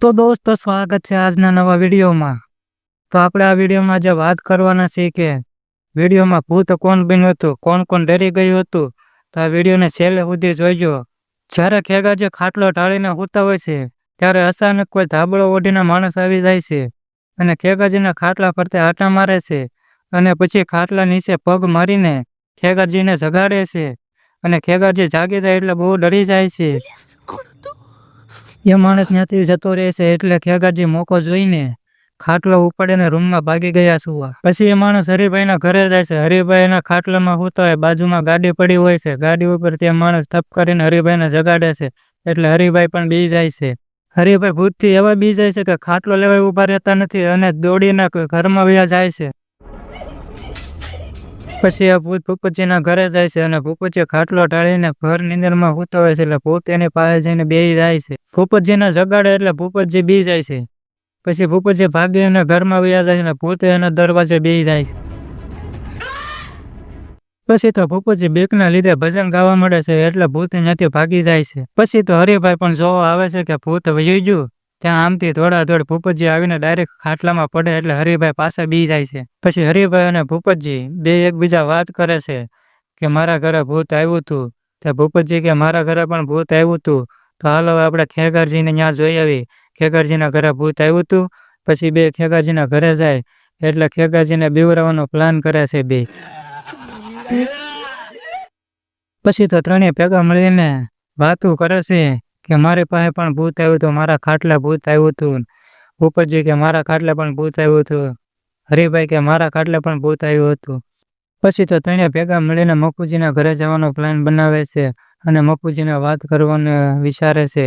તો દોસ્તો સ્વાગત છે આજના નવા વિડીયોમાં। તો આપણે આ વિડીયોમાં જે વાત કરવાના છે કે વિડીયોમાં ભૂત કોણ બન્યું હતું, કોણ કોણ ડરી ગયું હતું, તો આ વિડીયોને છેલ્લે સુધી જોઈજો। જ્યારે ખેગાજી ખાટલો ઢાળીને સૂતા હોય છે ત્યારે અચાનક કોઈ ધાબળો ઓઢીને માણસ આવી જાય છે અને ખેગાજીના ખાટલા ફરતે આંટા મારે છે અને પછી ખાટલા નીચે પગ મારીને ખેગાજીને જગાડે છે અને ખેગાજી જાગી જાય એટલે બહુ ડરી જાય છે। એ માણસ ત્યાંથી જતો રહે છે એટલે ખેગાજી મોકો જોઈને ખાટલો ઉપાડીને રૂમમાં ભાગી ગયા સુવા। પછી એ માણસ હરિભાઈના ઘરે જાય છે। હરિભાઈ એના ખાટલામાં સૂતા હોય, બાજુમાં ગાડી પડી હોય છે, ગાડી ઉપર તે માણસ ટપ કરીને હરિભાઈને જગાડે છે એટલે હરિભાઈ પણ બી જાય છે। હરિભાઈ ભૂતથી એવા બી જાય છે કે ખાટલો લેવા ઊભા રહેતા નથી અને દોડીને ઘરમાં વયા જાય છે। પછી આ ભૂત ભૂપતજીના ઘરે જાય છે અને ભૂપતજી ખાટલો ઢાળીને ભર નીંદરમાં સૂતા હોય છે એટલે ભૂત એની પાસે જઈને બેસી જાય છે। ભૂપતજીને જગાડે એટલે ભૂપતજી બી જાય છે। પછી ભૂપતજી ભાગીને ઘરમાં વયા જાય છે અને ભૂત એના દરવાજે બેસી જાય છે। પછી તો ભૂપતજી બીકના લીધે ભજન ગાવા મળે છે એટલે ભૂત ત્યાંથી ભાગી જાય છે। પછી તો હરિભાઈ પણ જોવા આવે છે કે ભૂત વયું ગયું। ત્યાં આમથી દોડ ભૂપતજી આવીને ડાયરેક્ટ ખાટલામાં પડે એટલે હરિભાઈ પાછા બી જાય છે। પછી હરિભાઈ અને ભૂપતજી બે એકબીજા વાત કરે છે કે મારા ઘરે ભૂત આવ્યું હતું। તે ભૂપતજી કે મારા ઘરે પણ ભૂત આવ્યું હતું, તો હાલો આપણે ખેગારજીને ત્યાં જોઈ આવી। ખેગારજીના ઘરે ભૂત આવ્યું હતું। પછી બે ખેગારજીના ઘરે જાય એટલે ખેગારજીને બીવરાવાનો પ્લાન કરે છે બે। પછી તો ત્રણેય ભેગા મળીને વાતું કરે છે કે મારી પાસે પણ ભૂત આવ્યું હતું, મારા ખાટલે ભૂત આવ્યું હતું। ભૂપતજી કે મારા ખાટલે પણ ભૂત આવ્યું હતું। હરિભાઈ કે મારા ખાટલે પણ ભૂત આવ્યું હતું। પછી તો ત્રણેય ભેગા મળીને મફુજીના ઘરે જવાનો પ્લાન બનાવે છે અને મફુજીને વાત કરવાનું વિચારે છે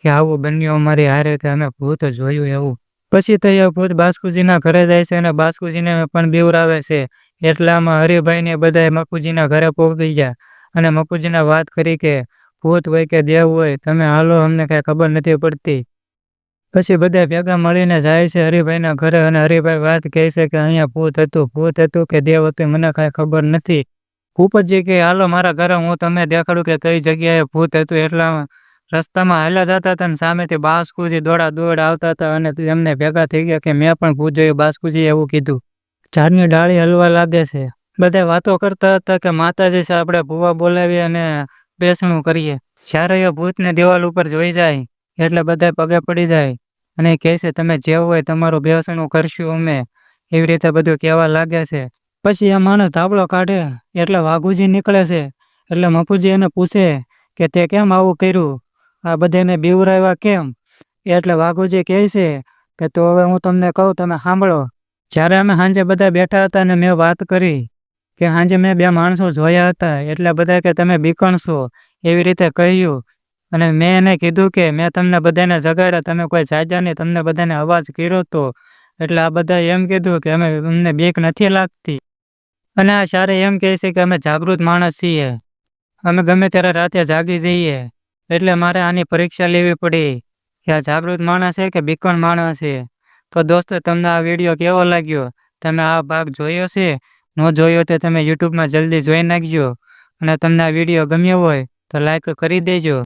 કે આવું બન્યું અમારી હારે કે અમે ભૂત જોયું એવું। પછી તો એ ભૂત બાસ્કુજીના ઘરે જાય છે અને બાસ્કુજીને પણ બીવરાવે છે। એટલામાં હરિભાઈને બધા મફુજીના ઘરે પહોંચી ગયા અને મફુજીને વાત કરી કે ભૂત હોય કે દેવ હોય તમે હાલો, અમને કાંઈ ખબર નથી પડતી। પછી બધા ભેગા મળીને જાય છે હરિભાઈના ઘરે અને હરિભાઈ વાત કહે છે કે અહીંયા ભૂત હતું કે દેવ હતું મને કાંઈ ખબર નથી। ભૂપતજી કે હાલો મારા ઘરે, હું તમને દેખાડું કે કઈ જગ્યાએ ભૂત હતું। એટલામાં રસ્તામાં હાલ્યા જતા હતા અને સામેથી બાસ્કુજી દોડ આવતા હતા અને એમને ભેગા થઈ ગયા કે મેં પણ ભૂત જોયું, બાસ્કુજી એવું કીધું। ઝાડની ડાળી હલવા લાગે છે। બધા વાતો કરતા હતા કે માતાજી છે, આપણે ભૂવા બોલાવી અને બેસણું કરીએ। જ્યારે એ ભૂતને દિવાલ ઉપર જોઈ જાય એટલે બધા પગે પડી જાય અને કહે છે તમે જેવું હોય તમારું બેસણું કરશું અમે, એવી રીતે બધું કહેવા લાગે છે। પછી આ માણસ ધાબળો કાઢે એટલે વાઘુજી નીકળે છે એટલે મફુજી એને પૂછે કે તે કેમ આવું કર્યું, આ બધાને બીવરાવ્યા કેમ? એટલે વાઘુજી કહે છે કે તો હવે હું તમને કહું, તમે સાંભળો। જ્યારે અમે સાંજે બધા બેઠા હતા અને મેં વાત કરી કે સાંજે મેં બે માણસો જોયા હતા, એટલે બધા કે તમે બીકણ છો એવી રીતે કહ્યું અને મેં એને કીધું કે મેં તમને બધાને જગાડ્યા, તમે કોઈ જાગ્યા નહીં, તમને બધાને અવાજ કર્યો હતો। એટલે આ બધા એમ કીધું કે અમને બીક નથી લાગતી। અને આ સારે એમ કહે છે કે અમે જાગૃત માણસ છીએ, અમે ગમે ત્યારે રાતે જાગી જઈએ, એટલે મારે આની પરીક્ષા લેવી પડી કે આ જાગૃત માણસ છે કે બીકણ માણસ છે। તો દોસ્તો તમને આ વિડીયો કેવો લાગ્યો? તમે આ ભાગ જોયો છે? ન જોયો તો તમે યુટ્યુબમાં જલ્દી જોઈ નાખજો અને તમને આ વિડીયો ગમ્યો હોય તો લાઈક કરી દેજો।